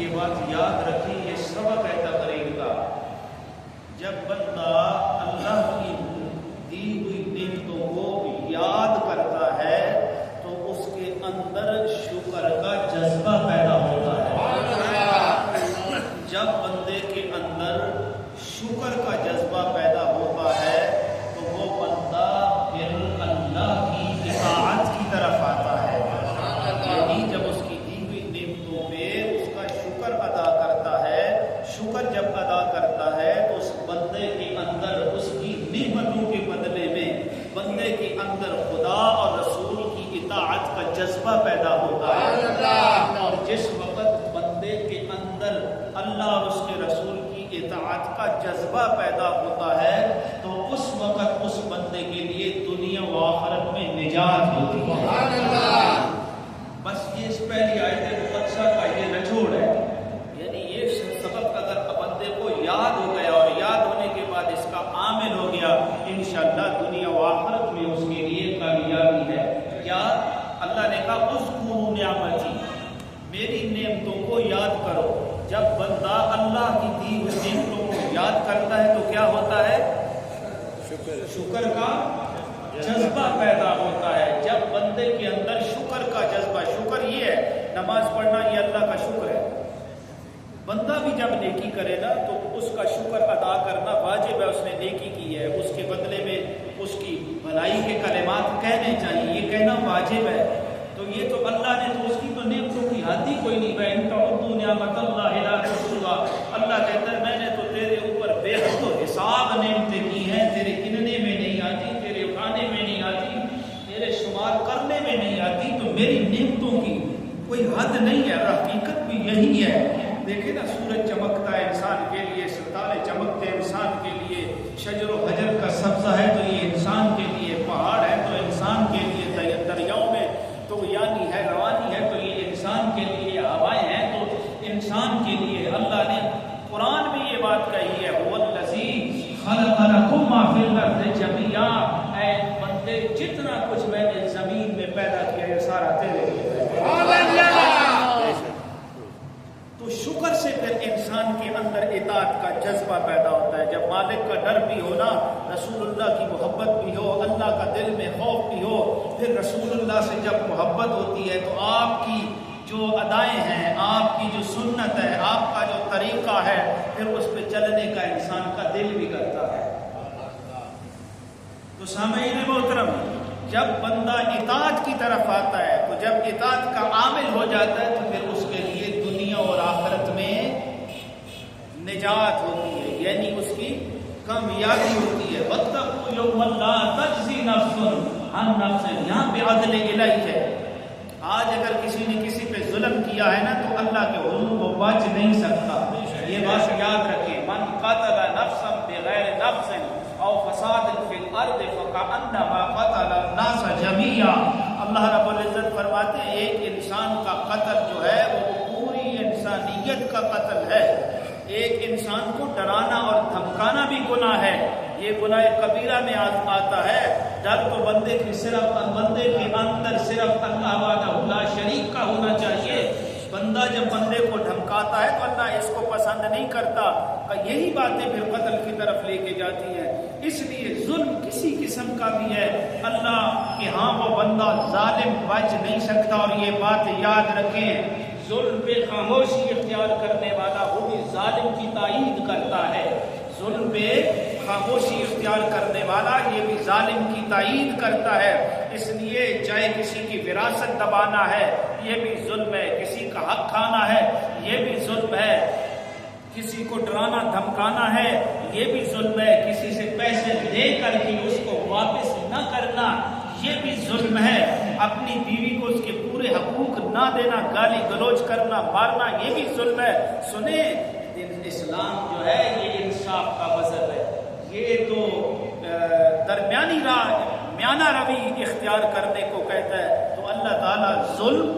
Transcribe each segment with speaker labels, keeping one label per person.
Speaker 1: یہ بات یاد رکھیں، یہ سبق ہے تقریر کا. جب بندہ اللہ کی دی ہوئی نعمتوں کو یاد کرتا ہے تو اس کے اندر شکر کا جذبہ پیدا ہوتا ہے. جب بندے کے اندر شکر کا جذبہ پیدا ہوتا ہے تو وہ بندہ پھر اللہ کی اطاعت کی طرف آتا ہے. یعنی جب اس کی دی ہوئی نعمتوں پہ اس کا شکر ادا کرتا ہے، شکر جب ادا کرتا ہے تو اس بندے کے اندر اس کی نعمتوں کے بدلے میں بندے کے اندر خدا اور رسول کی اطاعت کا جذبہ پیدا ہوتا ہے. اور جس وقت بندے کے اندر اللہ اور اس کے رسول کی اطاعت کا جذبہ پیدا ہوتا ہے تو اس وقت اس بندے کے لیے دنیا و آخرت میں نجات ہوتی ہے. بس یہ اس پہلی آیت مقدسہ کا یہ نچوڑ ہے. یعنی یہ سبق اگر بندے کو یاد ہو گیا اور یاد ہونے کے بعد اس کا عامل ہو گیا، انشاءاللہ دنیا و آخرت میں اس کے لیے کامیابی ہے. کیا اللہ نے کہا اذکروا نعمتی، میری نعمتوں کو یاد کرو. جب بندہ اللہ کی دی ہوئی نعمتوں کو یاد کرتا ہے تو کیا ہوتا ہے؟ شکر کا جذبہ پیدا ہوتا ہے. جب بندے کے اندر شکر کا جذبہ، شکر یہ ہے نماز پڑھنا، یہ اللہ کا شکر ہے. بندہ بھی جب نیکی کرے نا تو اس کا شکر ادا کرنا واجب ہے. اس نے نیکی کی ہے، اس کے بدلے میں اس کی بھلائی کے کلمات کہنے چاہیے، یہ کہنا واجب ہے. تو یہ تو اللہ نے تو اس کی تو نعمتوں کی حد ہی کوئی نہیں. بہن تعدوا نعمت اللہ لا تحصوها، اللہ کہتا ہے میں نے تو تیرے اوپر بے حد و حساب نعمتیں کی ہیں، تیرے گننے میں نہیں آتی، تیرے اٹھانے میں نہیں آتی، تیرے شمار کرنے میں نہیں آتی. تو میری نعمتوں کی کوئی حد نہیں ہے. حقیقت بھی یہی ہے. دیکھیں نا، سورج چمکتا ہے انسان کے لیے، ستارے چمکتے ہیں انسان کے لیے، شجر و حجر کا سبزہ ہے تو یہ انسان کے لیے، پہاڑ ہے تو انسان کے لیے، دریاؤں میں تو یعنی ہے روانی ہے تو یہ انسان کے لیے، ہوائیں ہیں تو انسان کے لیے. اللہ نے قرآن میں یہ بات کہی ہے، هو الذی خلق لکم ما فی الارض جمیعا، اے بندے جتنا کچھ میں نے زمین میں پیدا کیا یہ سارا تیرے لیے ہے. تو شکر سے پھر انسان کے اندر اطاعت کا جذبہ پیدا ہوتا ہے. جب مالک کا ڈر بھی ہو نا، رسول اللہ کی محبت بھی ہو، اللہ کا دل میں خوف بھی ہو، پھر رسول اللہ سے جب محبت ہوتی ہے تو آپ کی جو ادائیں ہیں، آپ کی جو سنت ہے، آپ کا جو طریقہ ہے، پھر اس پہ چلنے کا انسان کا دل بھی کرتا ہے. تو سامعین محترم، جب بندہ اطاعت کی طرف آتا ہے تو جب اطاعت کا عامل ہو جاتا ہے تو پھر اس کے لیے دنیا اور آخرت میں نجات ہوتی ہے، یعنی اس کی کامیابی ہوتی ہے. واتقوا یوما لا تجزی نفس عن نفس، یہاں پہ عدل الہی ہے. آج اگر کسی نے کسی پہ ظلم کیا ہے نا تو اللہ کے حضور وہ بچ نہیں سکتا. یہ بات یاد رکھیں، من قتل نفسا بغیر نفس او فساد فی الارض فکأنما قتل الناس جميعا. اللہ رب العزت فرماتے ہیں ایک انسان کا قتل جو ہے وہ پوری انسانیت کا قتل ہے. ایک انسان کو ڈرانا اور دھمکانا بھی گناہ ہے. یہ گناہ کبیرہ میں آتا ہے. ڈر تو بندے کے اندر صرف اللہ وحدہ لا شریک کا ہونا چاہیے. بندہ جب بندے کو دھمکاتا ہے تو اللہ اس کو پسند نہیں کرتا. یہی باتیں پھر قتل کی طرف لے کے جاتی ہیں. اس لیے ظلم کسی قسم کا بھی ہے، اللہ کہ ہاں وہ بندہ ظالم بچ نہیں سکتا. اور یہ بات یاد رکھیں، ظلم پہ خاموشی اختیار کرنے والا وہ بھی ظالم کی تائید کرتا ہے. ظلم پہ خاموشی اختیار کرنے والا یہ بھی ظالم کی تائید کرتا ہے. اس لیے چاہے کسی کی وراثت دبانا ہے یہ بھی ظلم ہے، کسی کا حق کھانا ہے یہ بھی ظلم ہے، کسی کو ڈرانا دھمکانا ہے یہ بھی ظلم ہے، کسی سے پیسے لے کر کے اس کو واپس نہ کرنا یہ بھی ظلم ہے، اپنی بیوی کو اس کے پورے حقوق نہ دینا، گالی گلوچ کرنا، مارنا یہ بھی ظلم ہے. سنیں، اسلام جو ہے یہ انصاف کا مذہب ہے. یہ تو درمیانی راہ، میانہ روی اختیار کرنے کو کہتا ہے. تو اللہ تعالیٰ ظلم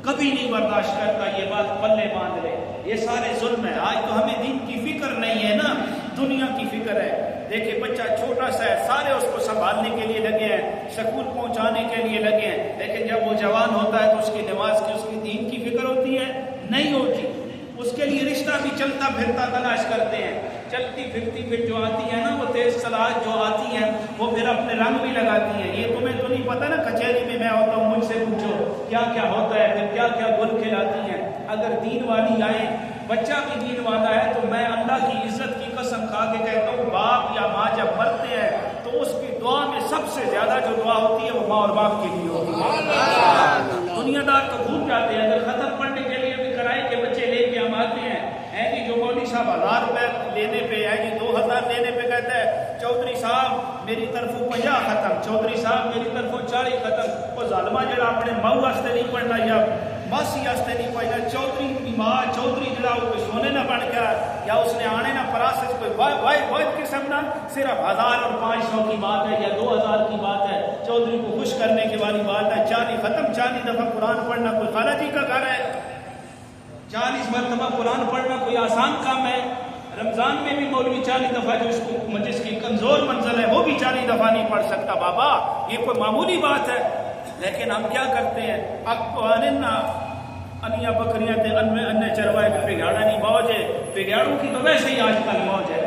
Speaker 1: کبھی نہیں برداشت کرتا. یہ بات پلے باندھ لے، یہ سارے ظلم ہے. آج تو ہمیں دین کی فکر نہیں ہے نا، دنیا کی فکر ہے. دیکھیں بچہ چھوٹا سا ہے، سارے اس کو سنبھالنے کے لیے لگے ہیں، سکول پہنچانے کے لیے لگے ہیں. لیکن جب وہ جوان ہوتا ہے تو اس کی نماز کی، اس کی دین کی فکر ہوتی ہے؟ نہیں ہوتی. اس کے لیے رشتہ بھی چلتا پھرتا تلاش کرتے ہیں. چلتی پھرتی پھر جو آتی ہے نا وہ تیز سلاح جو آتی ہیں وہ پھر اپنے رنگ بھی لگاتی ہیں. یہ تمہیں تو نہیں پتہ نا، کچہری میں ہوتا ہوں، مجھ سے پوچھو کیا کیا ہوتا ہے، پھر کیا کیا گل کھلاتی ہیں. اگر دین والی آئے، بچہ بھی دین والا ہے، تو میں اللہ کی عزت کی قسم کھا کے کہتا ہوں باپ یا ماں جب مرتے ہیں تو اس کی دعا میں سب سے زیادہ جو دعا ہوتی ہے وہ ماں اور باپ کے لیے ہوتی ہے. دنیا دار تو بھول جاتے ہیں. اگر ختم پڑھنے کے لیے بھی کرائی کے بچے لے کے ہم آتے ہیں، جی جو مولوی صاحب 1000 روپے لینے پہ ہے، جی 2000 لینے پہ کہتا ہے چودھری صاحب میری طرفوں 50 ختم، چودھری صاحب میری طرفوں 40 ختم. وہ ظالمہ جڑا اپنے مئو واسطے نہیں پڑھنا یا ماسی واسطے نہیں پڑھنا، چودھری کی ماں چودھری جڑا وہ کوئی سونے نہ بن گیا یا اس نے آنے نہ پراسس کوئی واحد قسم نہ، صرف 1000 اور 500 کی بات ہے یا 2000 کی بات ہے، چودھری کو خوش کرنے کی والی بات ہے. 40 ختم، 40 دفعہ قرآن پڑھنا کوئی خالہ جی کا گھر ہے؟ 40 مرتبہ قرآن پڑھنا کوئی آسان کام ہے؟ رمضان میں بھی مولوی 40 دفعہ جو اس کو جس کی کمزور منزل ہے وہ بھی 40 دفعہ نہیں پڑھ سکتا. بابا یہ کوئی معمولی بات ہے. لیکن ہم کیا کرتے ہیں، انیا بکریاں تے انے چروائے کے بگاڑا نہیں موج ہے. بگاڑوں کی تو ویسے ہی آج کل موج ہے.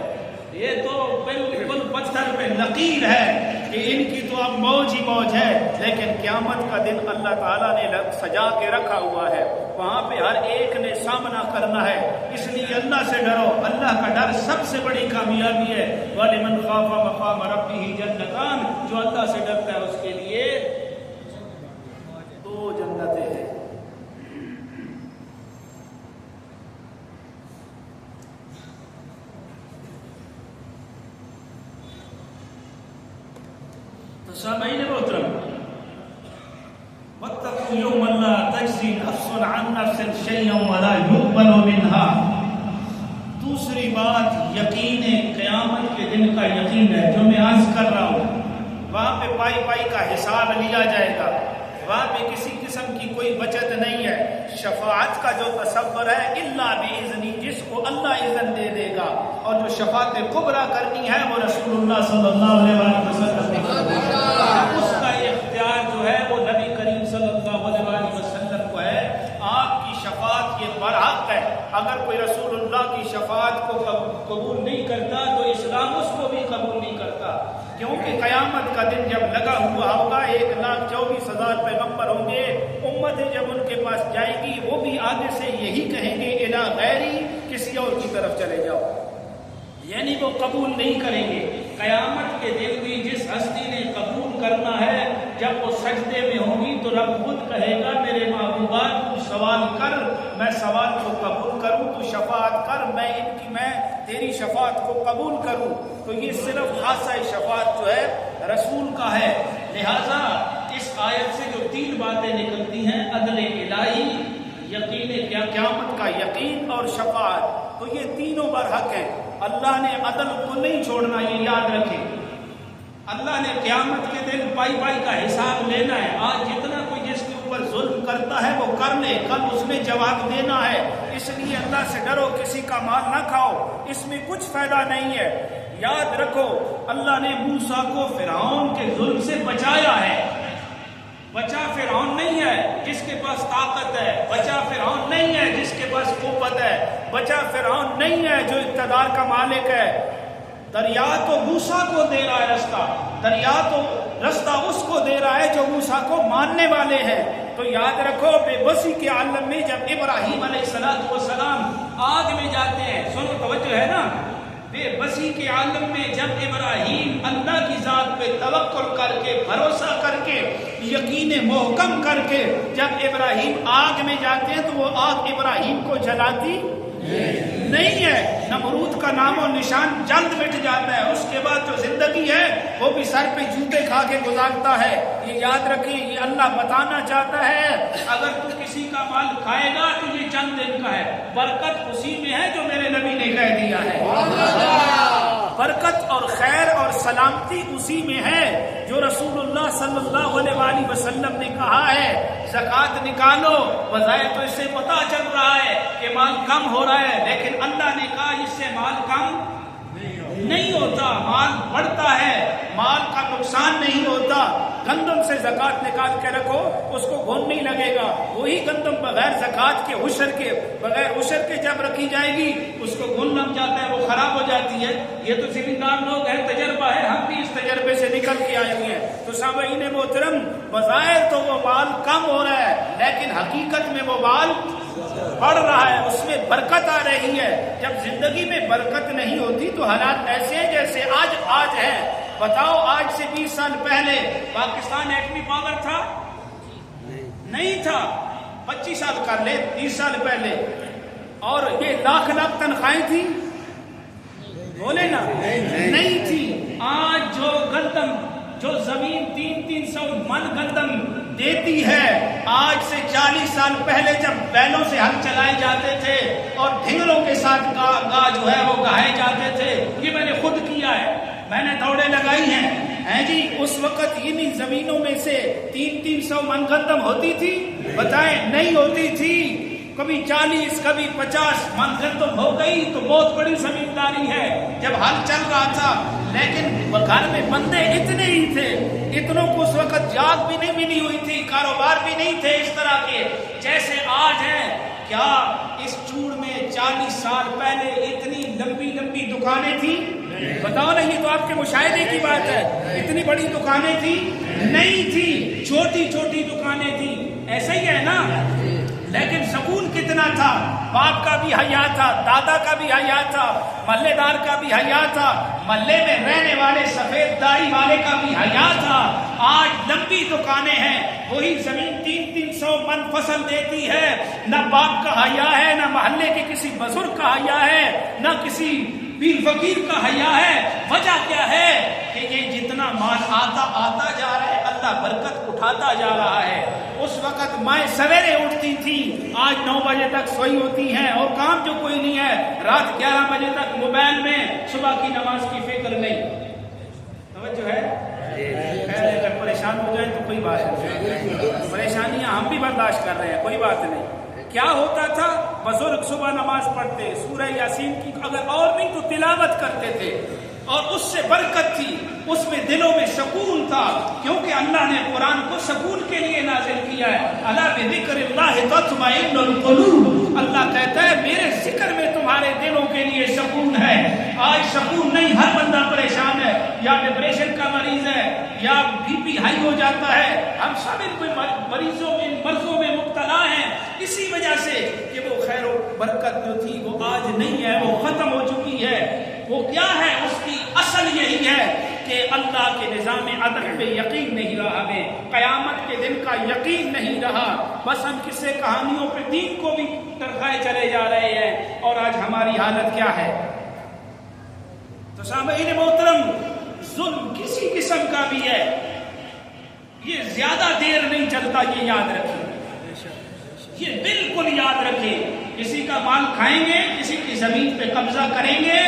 Speaker 1: یہ تو بالکل پتھر پہ لکیر ہے کہ ان کی تو اب موج ہی موج ہے. لیکن قیامت کا دن اللہ تعالیٰ نے سجا کے رکھا ہوا ہے، وہاں پہ ہر ایک نے سامنا کرنا ہے. اس لیے اللہ سے ڈرو. اللہ کا ڈر سب سے بڑی کامیابی ہے. وَلِمَنْ خَافَ مَقَامَ رَبِّهِ جَنَّتَانِ، جو اللہ سے ڈرتا ہے اس کے لیے 2 جنتیں ہیں. تو سامعین محترم، وَاتَّقُوا يَوْمًا لَا تَجْزِي نَفْسٌ عَن نَفْسٍ شَيْئًا وَلَا يُقْبَلُ مِنْهَا. دوسری بات یقین قیامت کے دن کا یقین ہے جو میں عرض کر رہا ہوں. وہاں پہ پائی پائی کا حساب لیا جائے گا، وہاں پہ کسی قسم کی کوئی بچت نہیں ہے. شفاعت کا جو تصور ہے الا باذنی، جس کو اللہ اذن دے دے گا، اور جو شفاعت کبریٰ کرنی ہے وہ رسول اللہ صلی اللہ علیہ وسلم نے، اس کا اختیار جو ہے وہ نبی کریم صلی اللہ علیہ وسلم کو ہے. آپ کی شفاعت یہ برحق ہے. اگر کوئی رسول اللہ کی شفاعت کو قبول نہیں کرتا تو اسلام اس کو بھی قبول نہیں کرتا. کیونکہ قیامت کا دن جب لگا ہوا ہوگا، 1,24,000 پیغمبر ہوں گے، امتیں جب ان کے پاس جائیں گی وہ بھی آگے سے یہی کہیں گے الی غیری، کسی اور کی طرف چلے جاؤ. یعنی وہ قبول نہیں کریں گے. قیامت کے دن بھی جس ہستی نے قبول کرنا ہے، جب وہ سجدے میں ہوں گی تو رب خود کہے گا میرے محبوبہ تو سوال کر، میں سوال کو قبول کروں، تو شفاعت کر، میں تیری شفاعت کو قبول کروں. تو یہ صرف خاصہ شفاعت جو ہے رسول کا ہے. لہذا اس آیت سے جو 3 باتیں نکلتی ہیں، عدل الہی، یقین قیامت کا یقین اور شفاعت، تو یہ تینوں برحق ہیں. اللہ نے عدل کو نہیں چھوڑنا، یہ یاد رکھیں. اللہ نے قیامت کے دن پائی پائی کا حساب لینا ہے. آج جتنا کوئی جس کے اوپر ظلم کرتا ہے وہ کر لے، کل اس نے جواب دینا ہے. اس لیے اللہ سے ڈرو، کسی کا مال نہ کھاؤ، اس میں کچھ فائدہ نہیں ہے. یاد رکھو اللہ نے موسیٰ کو فرعون کے ظلم سے بچایا ہے. بچا فرعون نہیں ہے جس کے پاس طاقت ہے، بچا فرعون نہیں ہے جس کے پاس قوت ہے، بچا فرعون نہیں ہے جو اقتدار کا مالک ہے. دریا تو موسیٰ کو دے رہا ہے رستہ، دریا تو رستہ اس کو دے رہا ہے جو موسیٰ کو ماننے والے ہیں. تو یاد رکھو بے بسی کے عالم میں جب ابراہیم علیہ السلام آگ میں جاتے ہیں، سنو توجہ ہے نا، بے بسی کے عالم میں جب ابراہیم اللہ کی ذات پہ توکل کر کے، بھروسہ کر کے، یقین محکم کر کے جب ابراہیم آگ میں جاتے ہیں تو وہ آگ ابراہیم کو جلاتی نہیں ہے. نمرود کا نام و نشان جلد مٹ جاتا ہے. اس کے بعد جو زندگی ہے وہ بھی سر پہ جوتے کھا کے گزارتا ہے. یہ یاد رکھیں، یہ اللہ بتانا چاہتا ہے اگر تو کسی کا مال کھائے گا تو یہ چند دن کا ہے، برکت اسی میں ہے جو میرے نبی نے کہہ دیا ہے. برکت اور خیر اور سلامتی اسی میں ہے جو رسول اللہ صلی اللہ علیہ وسلم نے کہا ہے. زکوٰۃ نکالو، بظاہر تو اس سے پتہ چل رہا ہے کہ مال کم ہو رہا ہے، لیکن اللہ نے کہا اس سے مال کم نہیں ہوتا، مال بڑھتا ہے، مال کا نقصان نہیں ہوتا. گندم سے زکات نکال کے رکھو، اس کو گھن نہیں لگے گا. وہی گندم بغیر زکات کے بغیر عشر کے جب رکھی جائے گی اس کو گھن لگ جاتا ہے، وہ خراب ہو جاتی ہے. یہ تو زمیندار لوگ ہیں، تجربہ ہے، ہم بھی اس تجربے سے نکل کے آئے ہوئے ہیں. تو سامعین محترم، بظاہر تو وہ مال کم ہو رہا ہے لیکن حقیقت میں وہ مال بڑھ رہا ہے، اس میں برکت آ رہی ہے. جب زندگی میں برکت نہیں ہوتی تو حالات ایسے ہیں جیسے آج ہے. بتاؤ، آج سے 20 سال پہلے پاکستان ایٹمی پاور تھا؟ نہیں تھا. 25 سال کر لے، 30 سال پہلے. اور یہ لاکھ تنخواہیں تھی؟ بولے نا، نہیں تھی. آج جو زمین 300 من گندم دیتی ہے، آج سے 40 سال پہلے جب بیلوں سے ہل چلائے جاتے تھے اور ڈھنگروں کے ساتھ گاہ جو ہے وہ گاہے جاتے تھے. یہ میں نے خود کیا ہے، میں نے دوڑیں لگائی ہیں جی. اس وقت انہی زمینوں میں سے 300 من گندم ہوتی تھی؟ بتائیں، نہیں ہوتی تھی. کبھی 40 کبھی 50 من گندم ہو گئی تو بہت بڑی زمینداری ہے جب ہل چل رہا تھا. لیکن گھر میں بندے اتنے ہی تھے، اتنوں کو اس وقت جاگ بھی نہیں ملی ہوئی تھی، کاروبار بھی نہیں تھے اس طرح کے جیسے آج ہیں. کیا اس چوڑ میں 40 سال پہلے اتنی لمبی دکانیں تھیں؟ بتاؤ نا، یہ تو آپ کے مشاہدے کی بات ہے. اتنی بڑی دکانیں تھی؟ نہیں تھی، چھوٹی دکانیں تھیں. ایسا ہی ہے نا. لیکن سکون کتنا تھا، باپ کا بھی حیا تھا، دادا کا بھی حیا تھا، محلے دار کا بھی حیا تھا، محلے میں رہنے والے سفید داڑھی والے کا بھی حیا تھا. آج لمبی دکانیں ہیں، وہی زمین 300 من فصل دیتی ہے. نہ باپ کا حیا ہے، نہ محلے کے کسی بزرگ کا حیا ہے، نہ کسی پیر فقیر کا حیا ہے. وجہ کیا ہے کہ یہ جتنا مال آتا جا رہا ہے، اللہ برکت اٹھاتا جا رہا ہے. اس وقت مائیں سویرے اٹھتی تھی، آج 9 بجے تک سوئی ہوتی ہیں اور کام جو کوئی نہیں ہے، رات 11 بجے تک موبائل میں، صبح کی نماز کی فکر نہیں. توجہ ہے؟ اگر پریشان ہو جائیں تو کوئی بات نہیں، پریشانیاں ہم بھی برداشت کر رہے ہیں، کوئی بات نہیں. کیا ہوتا تھا؟ بزرگ صبح نماز پڑھتے، سورہ یاسین کی اگر اور نہیں تو تلاوت کرتے تھے اور اس سے برکت تھی، اس میں دلوں میں سکون تھا، کیونکہ اللہ نے قرآن کو سکون کے لیے نازل کیا ہے. الا بذکر اللہ تطمئن القلوب. اللہ کہتا ہے میرے ذکر میں تمہارے دلوں کے لیے سکون ہے. آج سکون نہیں، ہر بندہ پریشان ہے، یا ڈپریشن کا مریض ہے یا BP ہائی ہو جاتا ہے. ہم سب ان مرضوں میں مبتلا ہیں اسی وجہ سے کہ وہ خیر و برکت جو تھی وہ آج نہیں ہے، وہ ختم ہو چکی ہے. وہ کیا ہے؟ اس کی اصل یہی ہے کہ اللہ کے نظام عدل پہ یقین نہیں رہا، ہمیں قیامت کے دن کا یقین نہیں رہا. بس ہم قصے کہانیوں پہ دین کو بھی ترکھائے چلے جا رہے ہیں. اور آج ہماری حالت کیا ہے؟ تو سامعین محترم، ظلم کسی قسم کا بھی ہے، یہ زیادہ دیر نہیں چلتا، یہ یاد رکھیں، یہ بالکل یاد رکھیں. کسی کا مال کھائیں گے، کسی کی زمین پہ قبضہ کریں گے،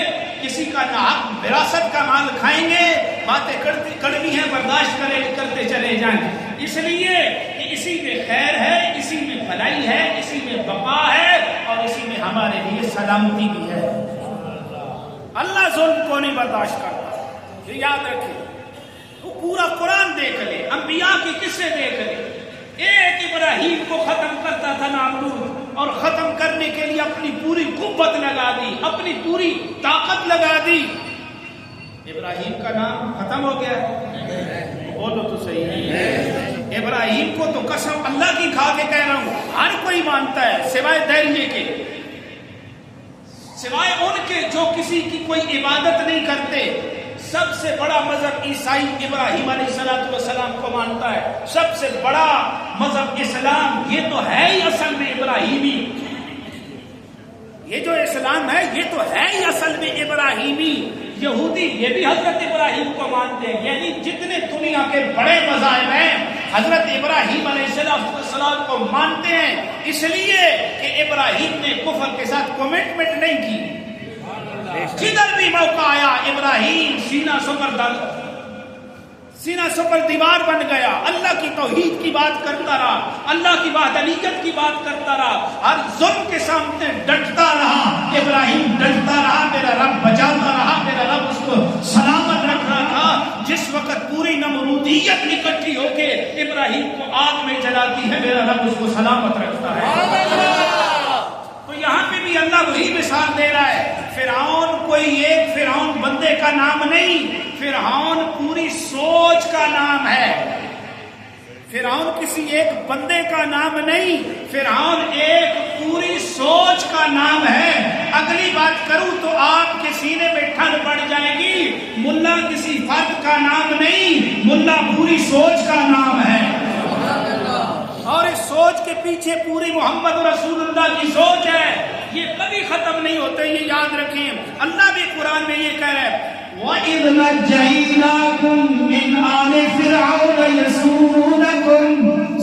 Speaker 1: کسی کا ناحق وراثت کا مال کھائیں گے، باتیں کڑوی ہیں، برداشت کرتے چلے جائیں. اس لیے کہ اسی میں خیر ہے، اسی میں بھلائی ہے، اسی میں بقا ہے اور اسی میں ہمارے لیے سلامتی بھی ہے. اللہ ظلم کو نہیں برداشت کرتا، یہ یاد رکھیں. وہ پورا قرآن دیکھ لے، انبیاء کی قصے دیکھ لے. ایک ابراہیم کو ختم کرتا تھا نامرود، اور ختم کرنے کے لیے اپنی پوری قوت لگا دی، اپنی پوری طاقت لگا دی. ابراہیم کا نام ختم ہو گیا؟ بولو تو صحیح ہے. ابراہیم کو تو قسم اللہ کی کھا کے کہہ رہا ہوں ہر کوئی مانتا ہے سوائے دہریے کے، سوائے ان کے جو کسی کی کوئی عبادت نہیں کرتے. سب سے بڑا مذہب عیسائی ابراہیم علیہ السلام کو مانتا ہے. سب سے بڑا مذہب اسلام، یہ تو ہے ہی اصل میں ابراہیمی. یہ جو اسلام ہے یہ تو ہے ہی اصل میں ابراہیمی. یہودی یہ بھی حضرت ابراہیم کو مانتے ہیں. یعنی جتنے دنیا کے بڑے مذاہب ہیں حضرت ابراہیم علیہ السلام کو مانتے ہیں، اس لیے کہ ابراہیم نے کفر کے ساتھ کمٹمنٹ نہیں کی. جدھر بھی موقع آیا ابراہیم سینہ سپر دیوار بن گیا، اللہ کی توحید کی بات کرتا رہا، اللہ کی وحدانیت کی بات کرتا رہا، ہر ظلم کے سامنے ڈٹتا رہا. ابراہیم ڈٹتا رہا، میرا رب بچاتا رہا، میرا رب اس کو سلامت رکھ رہا تھا. جس وقت پوری نمرود نمرودیت اکٹھی ہو کے ابراہیم کو آگ میں جلاتی ہے، میرا رب اس کو سلامت رکھتا ہے۔ تو یہاں پہ بھی اللہ وہی مثال دے رہا ہے، فرعون کوئی ایک فرعون بندے کا نام نہیں، فرعون پوری سوچ کا نام ہے۔ فرعون کسی ایک بندے کا نام نہیں، فرعون ایک پوری سوچ کا نام ہے۔ اگلی بات کروں تو آپ کے سینے میں ٹھنڈ پڑ جائے گی، ملا کسی فرد کا نام نہیں، ملا پوری سوچ کا نام ہے، اور اس سوچ کے پیچھے پوری محمد رسول اللہ کی سوچ ہے، یہ کبھی ختم نہیں ہوتے، یہ یاد رکھیں۔ اللہ بھی قرآن میں یہ کہہ رہا ہے وَإِذْ نَجَّيْنَاكُمْ مِنْ آلِ فِرْعَوْنَ يَسُومُونَكُمْ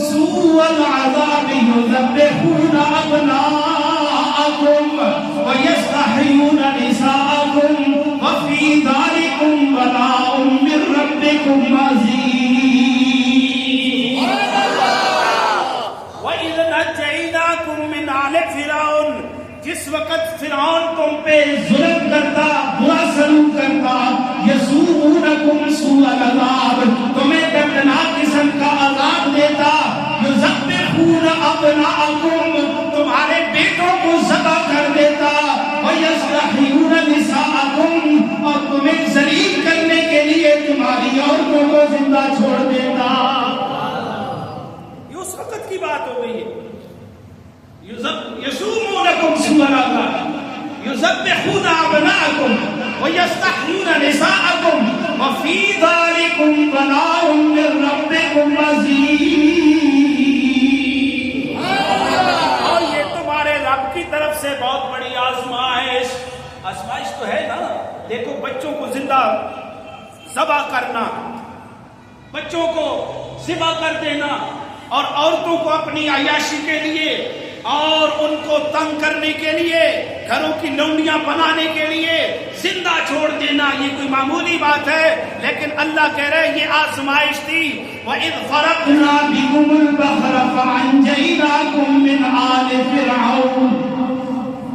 Speaker 1: سُوءَ الْعَذَابِ يُذَبِّحُونَ أَبْنَاءَكُمْ وَيَسْتَحْيُونَ نِسَاءَكُمْ وَفِي ذَلِكُمْ بَلَاءٌ مِّن رَّبِّكُمْ عَظِيمٌ۔ وَإِذْ نَجَّيْنَاكُمْ مِنْ آلِ فِرْعَوْنَ، جس وقت فرعون تم پہ ظلم کرتا، برا سلوک کرتا، یسومونکم سوء العذاب، تمہیں دردناک قسم کا عذاب دیتا، یذبحون ابناءکم، تمہارے بیٹوں کو ذبح کر دیتا، ویستحیون نساءکم، اور تمہیں ذلیل کرنے کے لیے تمہاری عورتوں کو زندہ چھوڑ دیتا۔ یہ اس وقت کی بات ہو گئی ہے۔ یسومونکم سوء العذاب یذبحون ابناءکم ویستحیون نساءکم وفی ذلکم بلاء من ربکم عظیم۔ اور یہ تمہارے رب کی طرف سے بہت بڑی آزمائش تو ہے نا۔ دیکھو بچوں کو زندہ ذبح کرنا، بچوں کو ذبح کر دینا، اور عورتوں کو اپنی عیاشی کے لیے اور ان کو تنگ کرنے کے لیے، گھروں کی لونڈیاں بنانے کے لیے زندہ چھوڑ دینا، یہ کوئی معمولی بات ہے؟ لیکن اللہ کہہ رہے ہیں یہ آزمائش تھی۔ وَإِذْ فَرَقْنَا بِكُمُ الْبَحْرَ فَأَنْجَيْنَاكُمْ مِنْ آلِ فِرْعَوْنَ،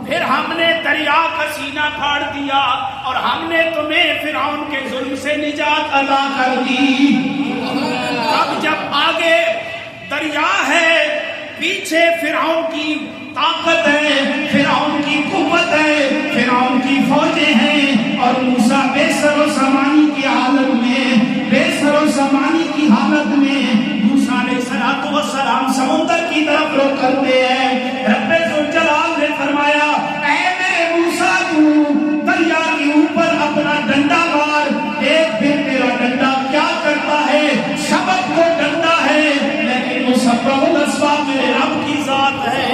Speaker 1: پھر ہم نے دریا کا سینہ پھاڑ دیا اور ہم نے تمہیں فرعون کے ظلم سے نجات عطا کر دی۔ اب جب آگے دریا ہے، پیچھے فرعون کی طاقت ہے، فرعون کی قوت ہے، فرعون کی فوجیں ہیں، اور موسیٰ بے سر و سامانی کی حالت میں، بے سر و سامانی کی حالت میں موسیٰ علیہ السلام سمندر کی طرف رخ کرتے ہیں۔ رب ذوالجلال نے فرمایا اے میرے موسیٰ تو دریا کے اوپر اپنا ڈنڈا مار، دیکھ پھر میرا ڈنڈا کیا کرتا ہے۔ سبب تو ڈنڈا ہے لیکن مسبب الاسباب میرے رب کی ذات ہے۔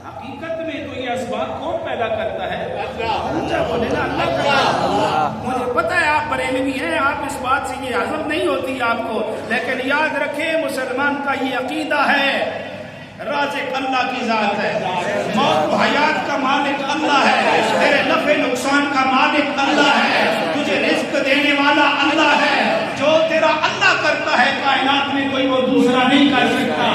Speaker 1: حقیقت میں تو یہ اسباب کون پیدا کرتا ہے؟ اللہ بولے نا، اللہ کرتا۔ مجھے پتہ ہے آپ بریلوی ہیں، آپ اس بات سے یہ ہضم نہیں ہوتی آپ کو، لیکن یاد رکھیں مسلمان کا یہ عقیدہ ہے رازق اللہ کی ذات ہے، موت و حیات کا مالک اللہ ہے، تیرے نفع نقصان کا مالک اللہ ہے، تجھے رزق دینے والا اللہ ہے، جو تیرا اللہ کرتا ہے کائنات میں کوئی وہ دوسرا نہیں کر سکتا۔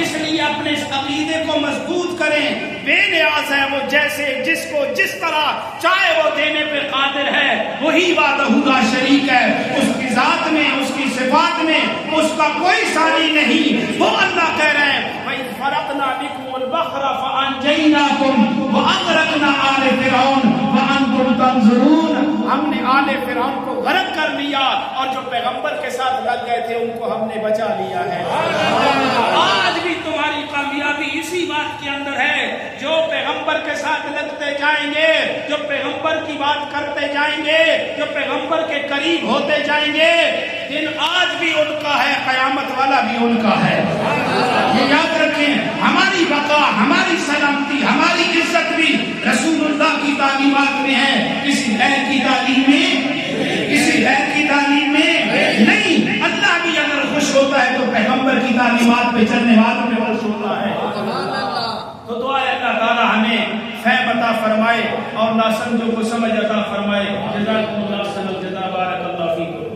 Speaker 1: اس لیے اپنے اس عقیدے کو مضبوط کریں، بے نیاز ہے وہ، جیسے جس کو جس طرح چاہے وہ دینے پہ قادر ہے، وہی وحدہ لا شریک ہے، اس کی ذات میں، اس کی صفات میں اس کا کوئی ثانی نہیں۔ وہ اللہ کہہ رہے ہیں وَإِذْ فَرَقْنَا بِكُمُ الْبَحْرَ فَأَنْجَيْنَاكُمْ وَأَغْرَقْنَا آلَ فِرْعَوْنَ وَأَنْتُمْ تَنْظُرُونَ، ہم نے آل فرعون کو غرق کر لیا اور جو پیغمبر کے ساتھ لگ گئے تھے ان کو ہم نے بچا لیا ہے۔ آج بھی تمہاری کامیابی اسی بات کے اندر ہے، جو پیغمبر کے ساتھ لگتے جائیں گے، جو پیغمبر کی بات کرتے جائیں گے، جو پیغمبر کے قریب ہوتے جائیں گے، دن آج بھی ان کا ہے، قیامت والا بھی ان کا ہے۔ یہ یاد رکھیں، ہماری بقا، ہماری سلامتی، ہماری عزت بھی رسول اللہ کی تعلیمات میں ہے، کسی غیر کی تعلیم میں، کسی غیر کی تعلیم میں نہیں۔ اللہ بھی اگر خوش ہوتا ہے تو پیغمبر کی تعلیمات پہ چلنے والوں میں خوش ہوتا ہے۔ تو دعا ہے اللہ تعالی ہمیں فہم عطا فرمائے اور ناسمجھوں کو سمجھ عطا فرمائے۔ جزاکم اللہ خیر، جزا بارک اللہ فیکم۔